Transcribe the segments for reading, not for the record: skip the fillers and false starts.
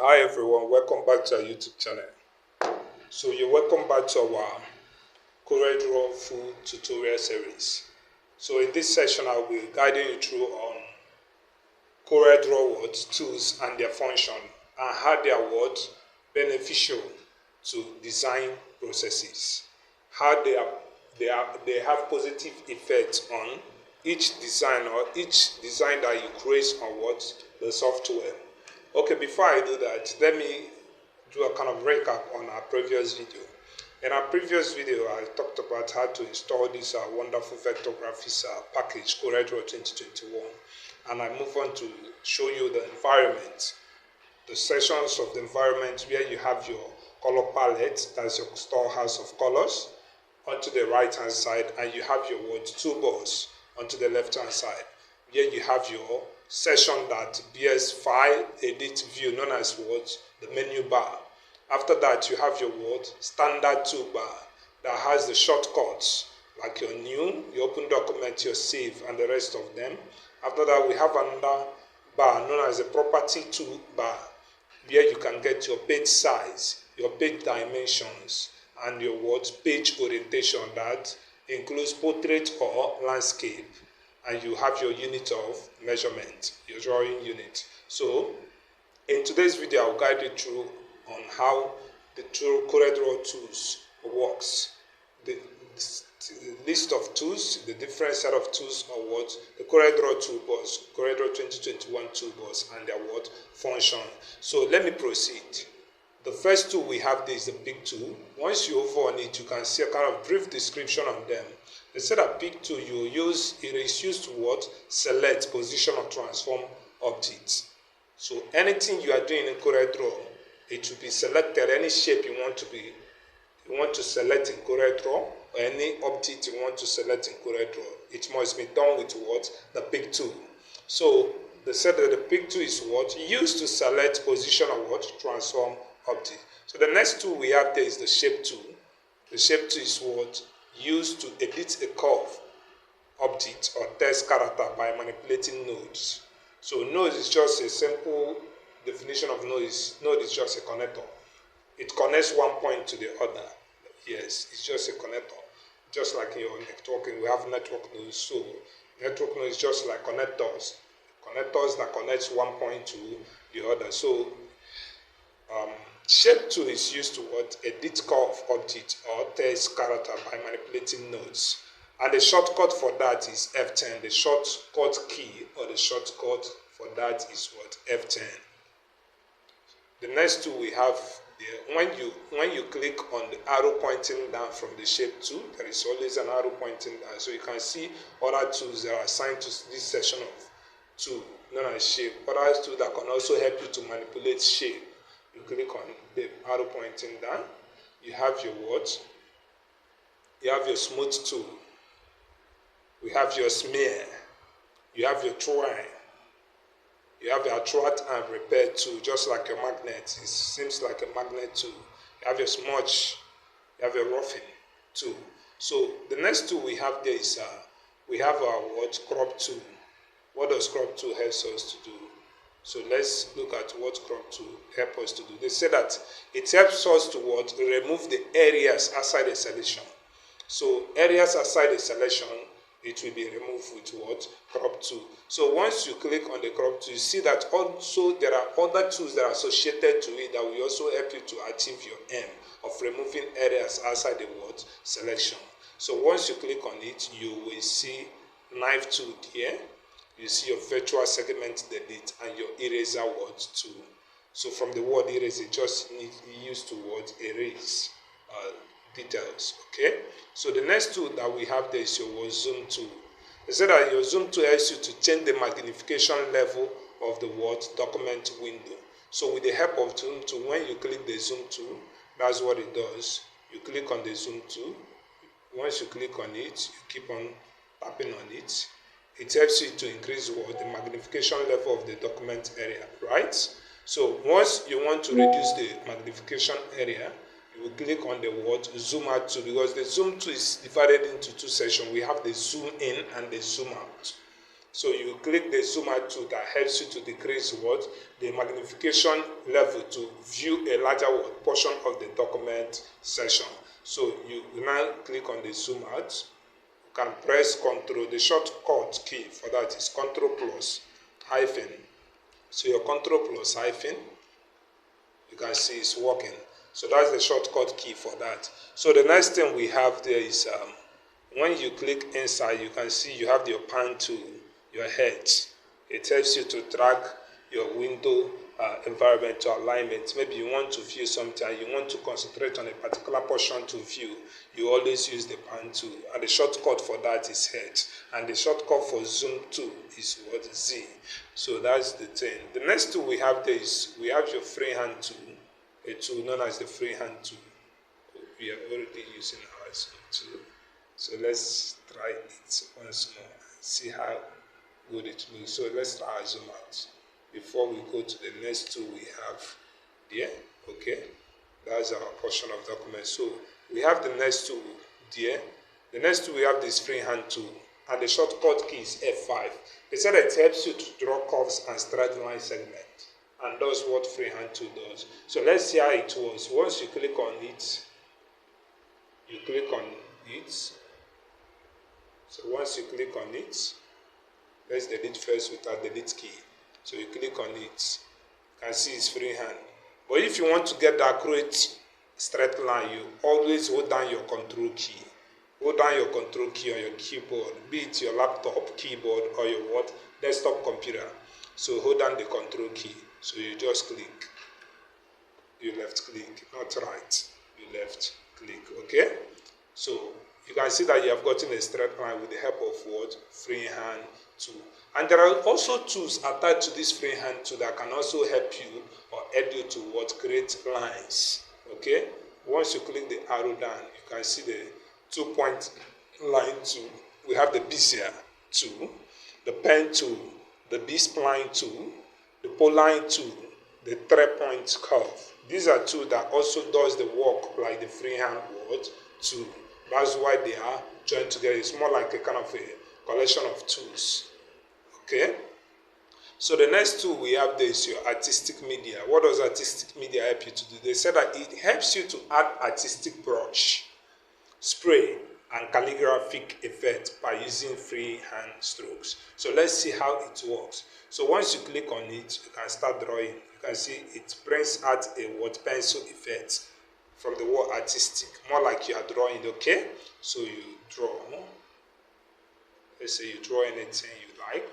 Hi everyone, welcome back to our YouTube channel. So you're welcome back to our CorelDraw full tutorial series. So in this session I'll be guiding you through on CorelDraw tools and their function and how they are beneficial to design processes. How they have positive effects on each design that you create on the software. Okay, before I do that, let me do a kind of recap on our previous video. In our previous video, I talked about how to install this wonderful vector graphics package, CorelDraw 2021, and I move on to show you the environment, the sections of the environment where you have your color palette, that's your storehouse of colors, onto the right hand side, and you have your toolbars onto the left hand side. Here you have your section that bears file edit view, known as the menu bar. After that, you have your standard toolbar that has the shortcuts like your new, your open document, your save, and the rest of them. After that, we have another bar known as the property toolbar, where you can get your page size, your page dimensions, and your page orientation that includes portrait or landscape, and you have your unit of measurement, your drawing unit. So in today's video, I'll guide you through on how the CorelDraw tools works. The list of tools, the different set of tools are the CorelDraw toolbars, CorelDraw 2021 toolbars, and their function. So let me proceed. The first tool we have there is the big tool. Once you hover on it, you can see a kind of brief description on them. They said that big tool it is used to select, position, or transform objects. So anything you are doing in CorelDraw, it will be selected. Any shape you want to select in CorelDraw, or any object you want to select in CorelDraw, it must be done with the big tool. So they said that the big tool is used to select, position, or transform object. So the next tool we have there is the shape tool. The shape tool is used to edit a curve, object, or text character by manipulating nodes. So node is just a simple definition of node. Node is just a connector. It connects one point to the other. Yes, it's just a connector. Just like in your networking, we have network nodes. So network node is just like connectors. Connectors that connects one point to the other. So shape tool is used to edit curve object or text character by manipulating nodes. And the shortcut for that is F10. The shortcut key or the shortcut for that is F10. The next tool we have there, when you click on the arrow pointing down from the shape tool, there is always an arrow pointing down. So you can see other tools that are assigned to this section of tool known as shape. Other tools that can also help you to manipulate shape. You click on the arrow pointing down. You have your You have your smooth tool. We have your smear. You have your twine. You have your attract and repair tool, just like your magnet. It seems like a magnet tool. You have your smudge. You have your roughing tool. So the next tool we have there is we have our crop tool. What does crop tool help us to do? So let's look at what crop tool help us to do. They say that it helps us to remove the areas outside the selection. So areas outside the selection, it will be removed with crop tool. So once you click on the crop tool, you see that also there are other tools that are associated to it that will also help you to achieve your aim of removing areas outside the selection. So once you click on it, you will see knife tool here. You see your virtual segment delete and your eraser tool. So from the word erase, it just needs to be used to erase details. Okay. So the next tool that we have there is your zoom tool. They said that your zoom tool helps you to change the magnification level of the document window. So with the help of zoom tool, when you click the zoom tool, that's what it does. You click on the zoom tool. Once you click on it, you keep on tapping on it. It helps you to increase the magnification level of the document area, right? So once you want to reduce the magnification area, you will click on the zoom out tool, because the zoom tool is divided into two sections. We have the zoom in and the zoom out. So you click the zoom out tool that helps you to decrease what? The magnification level to view a larger portion of the document section. So you now click on the zoom out. You can press Ctrl. The shortcut key for that is Ctrl plus hyphen. So your Ctrl plus hyphen, you can see it's working. So that's the shortcut key for that. So the next thing we have there is when you click inside, you can see you have your pan to your head. It helps you to drag your window environment to alignment. Maybe you want to view something, you want to concentrate on a particular portion to view, you always use the pan tool. And the shortcut for that is head. And the shortcut for zoom tool is what? Z. So that's the thing. The next tool we have there is, we have your freehand tool, a tool known as the freehand tool. We are already using our zoom tool. So let's try it once more and see how good it looks. So let's try our zoom out before we go to the next tool we have here. Okay, that's our portion of document. So we have the next tool there. The next tool we have this freehand tool, and the shortcut key is F5. They said it helps you to draw curves and straight line segment, and that's what freehand tool does. So let's see how it works. Once you click on it, you click on it. So once you click on it, let's delete first with our delete key. So you click on it, you can see it's freehand. But if you want to get the accurate straight line, you always hold down your control key. Hold down your control key on your keyboard, be it your laptop keyboard or your what? Desktop computer. So hold down the control key. So you just click. You left click, not right. You left click, okay? So you can see that you have gotten a straight line with the help of what? Freehand tool. And there are also tools attached to this freehand tool that can also help you or aid you to what? Create lines. Okay? Once you click the arrow down, you can see the 2-point line tool. We have the Bezier tool, the pen tool, the B-spline tool, the polyline tool, the 3-point curve. These are tools that also does the work like the freehand tool. That's why they are joined together. It's more like a kind of a collection of tools. Okay? So the next tool we have there is your artistic media. What does artistic media help you to do? They said that it helps you to add artistic brush, spray, and calligraphic effect by using freehand strokes. So let's see how it works. So once you click on it, you can start drawing. You can see it brings out a pencil effect from the word artistic, more like you are drawing, okay? So you draw. Let's say you draw anything you like.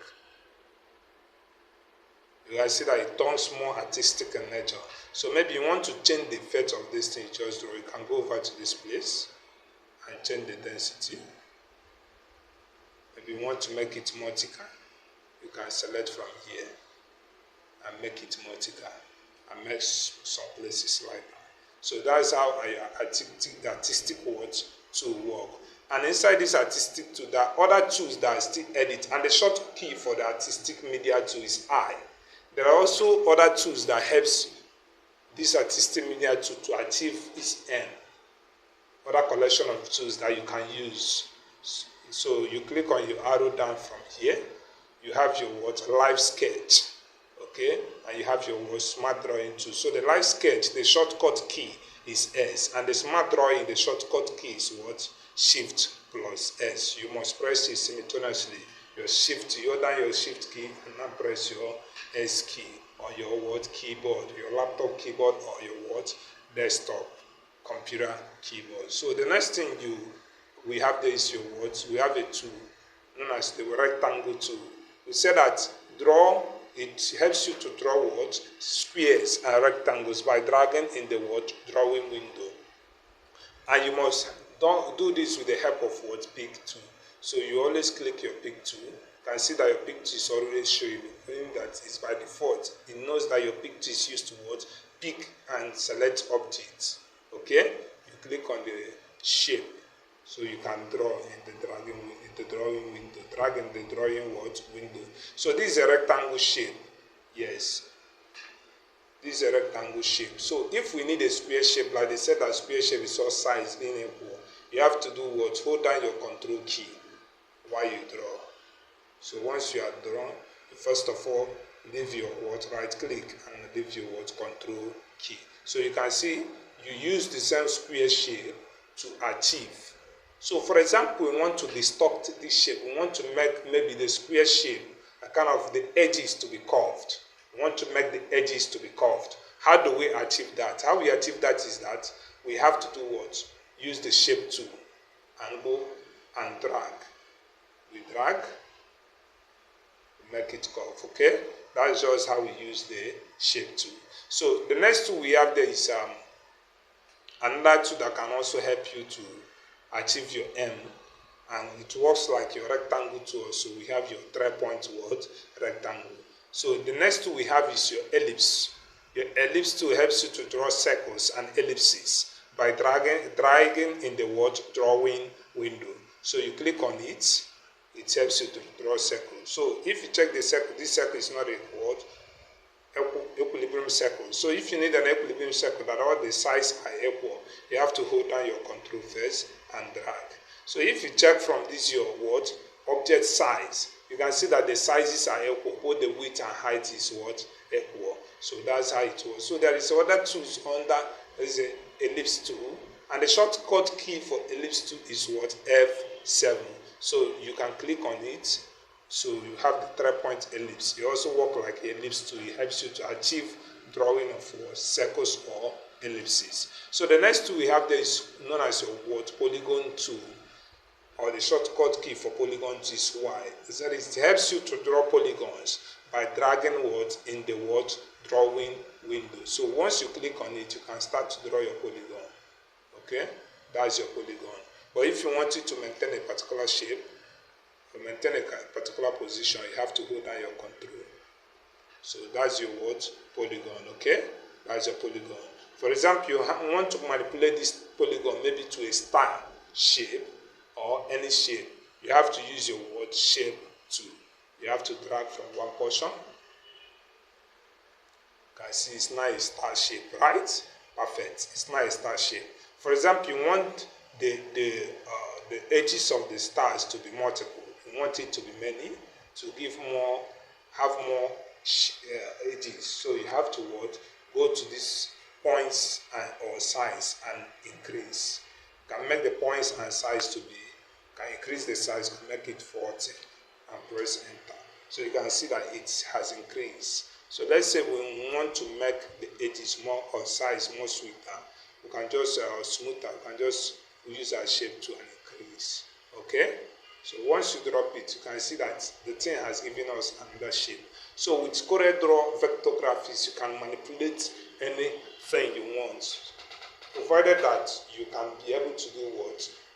You can see that it turns more artistic in nature. So maybe you want to change the effect of this thing you just draw. You can go over to this place and change the density. Maybe you want to make it multicolor. You can select from here and make it multicolor and make some places like that. So that's how artistic words to work. And inside this artistic tool, there are other tools that are still edit. And the short key for the artistic media tool is I. There are also other tools that helps this artistic media tool to achieve its end. Other collection of tools that you can use. So you click on your arrow down from here. You have your live sketch. Okay, and you have your smart drawing tool. So the live sketch, the shortcut key is S, and the smart drawing, the shortcut key is what? Shift plus S. You must press it simultaneously. Your shift, you hold down your shift key and now press your S key on your keyboard, your laptop keyboard or your desktop computer keyboard. So the next thing we have there is your we have a tool known as the rectangle tool. We said that it helps you to draw squares and rectangles by dragging in the drawing window. And you must do this with the help of pick tool. So you always click your pick tool. You can see that your pick tool is always showing, meaning that it's by default. It knows that your pick tool is used to pick and select objects. Okay? You click on the shape. So you can draw in the drawing window, drag in the drawing window. So this is a rectangle shape. Yes. This is a rectangle shape. So if we need a square shape, like they said that square shape is all size being equal, you have to do Hold down your control key while you draw. So once you are drawn, first of all, leave your right click and leave your control key. So you can see you use the same square shape to achieve. So for example, we want to distort this shape. We want to make maybe the square shape, kind of the edges to be curved. We want to make the edges to be curved. How do we achieve that? How we achieve that is that we have to do what? Use the shape tool and go and drag. We drag, make it curve, okay? That's just how we use the shape tool. So the next tool we have there is another tool that can also help you to achieve your aim, and it works like your rectangle tool. So we have your 3-point rectangle. So the next tool we have is your ellipse. Your ellipse tool helps you to draw circles and ellipses by dragging in the drawing window. So you click on it, it helps you to draw circles. So if you check the circle, this circle is not a equilibrium circle. So if you need an equilibrium circle that all the sides are equal, you have to hold down your control first and drag. So if you check from this your object size, you can see that the sizes are equal. Both the width and height is equal. So that's how it works. So there is other tools under. There is an ellipse tool, and the shortcut key for ellipse tool is F7. So you can click on it. So you have the 3-point ellipse. It also works like an ellipse tool. It helps you to achieve drawing of circles or ellipses. So the next tool we have there is known as your polygon tool, or the shortcut key for polygon is Y. That is, it helps you to draw polygons by dragging in the drawing window. So once you click on it, you can start to draw your polygon. Okay, that's your polygon. But if you want it to maintain a particular shape, to maintain a particular position, you have to hold down your control. So that's your polygon. Okay, that's your polygon. For example, you want to manipulate this polygon maybe to a star shape or any shape. You have to use your shape tool. You have to drag from one portion. You can see it's not a star shape, right? Perfect. It's not a star shape. For example, you want the edges of the stars to be multiple. You want it to be many, to have more edges. So you have to go to these points or size and increase. You can make the points and size to be, can increase the size, can make it 40 and press enter. So you can see that it has increased. So let's say we want to make the edges more or size more sweeter. We can just smoother. We can just use our shape to increase. Okay. So once you drop it, you can see that the thing has given us another shape. So with CorelDraw vector graphics, you can manipulate anything you want, provided that you can be able to do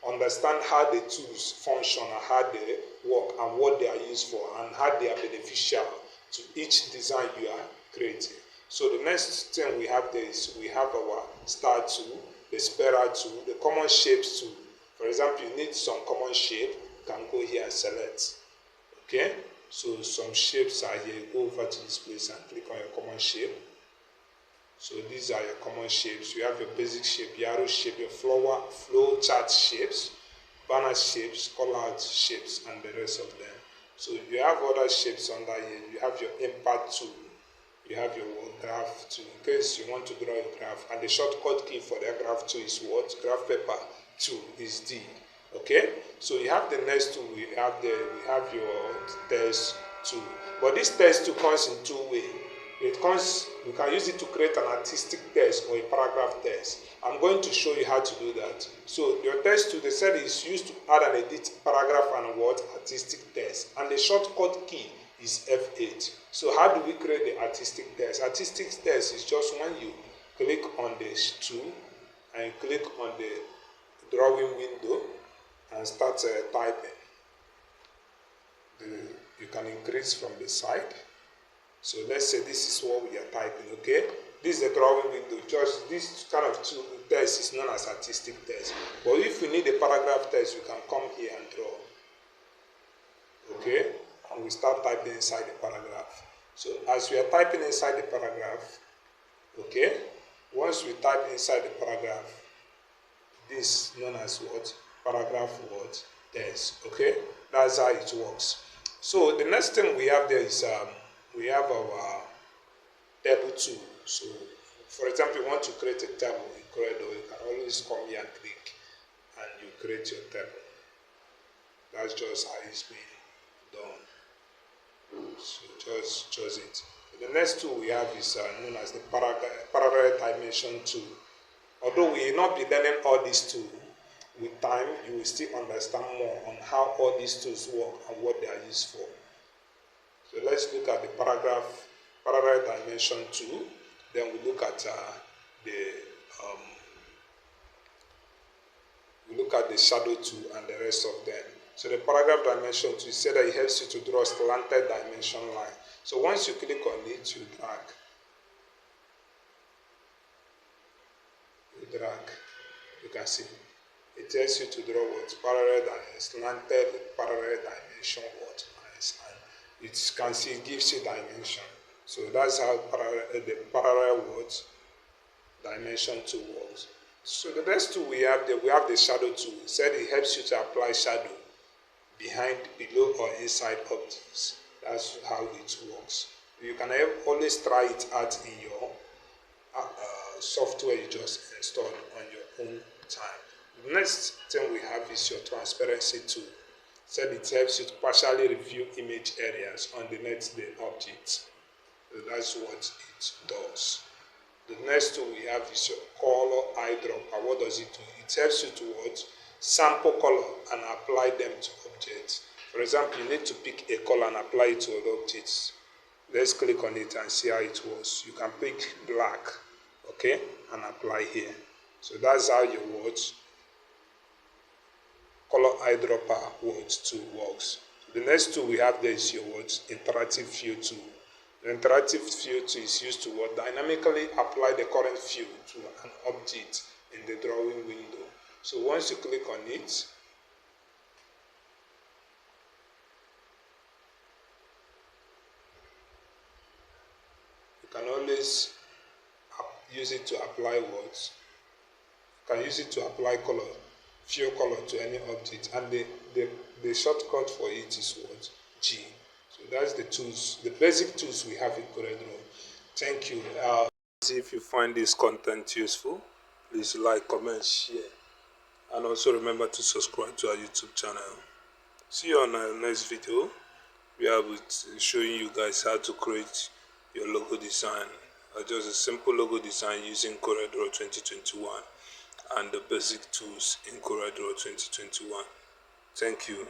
understand how the tools function and how they work and what they are used for and how they are beneficial to each design you are creating. So the next thing we have there is we have our star tool, the spiral tool, the common shapes tool. For example, you need some common shape, you can go here and select. Okay, so some shapes are here. You go over to this place and click on your common shape. So these are your common shapes. You have your basic shape, your arrow shape, your flow chart shapes, banner shapes, call-out shapes, and the rest of them. So you have other shapes under here. You have your impact tool. You have your graph tool in case you want to draw a graph. And the shortcut key for the graph tool is graph paper tool is D. Okay, so you have the next tool. We have your text tool. But this text tool comes in two ways. You can use it to create an artistic text or a paragraph text. I'm going to show you how to do that. So your text tool, they said, is used to add and edit paragraph and artistic text. And the shortcut key is F8. So how do we create the artistic text? Artistic text is just when you click on this tool and you click on the drawing window and start typing. You can increase from the side. So let's say this is what we are typing, okay? This is the drawing window. Just this kind of text is known as artistic text. But if we need a paragraph text, we can come here and draw. Okay? And we start typing inside the paragraph. So as we are typing inside the paragraph, okay? Once we type inside the paragraph, this is known as Paragraph text, okay? That's how it works. So the next thing we have there is we have our table tool. So for example, you want to create a table in CorelDraw, you can always come here and click and you create your table. That's just how it's being done. So just choose it. The next tool we have is known as the parallel dimension tool. Although we will not be learning all these tools, with time you will still understand more on how all these tools work and what they are used for. So let's look at the parallel dimension tool. Then we look at the shadow tool and the rest of them. So the paragraph dimension tool said that it helps you to draw a slanted dimension line. So once you click on it, you drag. You can see it tells you to draw what slanted parallel dimension what lines, and it can see it gives you dimension. So that's how the parallel words dimension tool works. So the next tool we have the shadow tool. It said it helps you to apply shadow behind, below, or inside objects. That's how it works. You can always try it out in your software you just installed on your own time. The next thing we have is your transparency tool. It said it helps you to partially review image areas underneath the object. So that's what it does. The next tool we have is your color eyedropper. What does it do? It helps you to sample color and apply them to objects. For example, you need to pick a color and apply it to other objects. Let's click on it and see how it works. You can pick black, okay, and apply here. So that's how your color eyedropper tool works. The next tool we have there is your interactive fill tool. The interactive fill tool is used to dynamically apply the current fill to an object in the drawing window. So once you click on it, you can always use it to apply words. You can use it to apply color, fill color to any object, and the shortcut for it is G. So that's the tools, the basic tools we have in CorelDraw. Thank you. If you find this content useful, please like, comment, share, and also remember to subscribe to our YouTube channel. See you on our next video. We are showing you guys how to create your logo design, or just a simple logo design using CorelDraw 2021 and the basic tools in CorelDraw 2021. Thank you.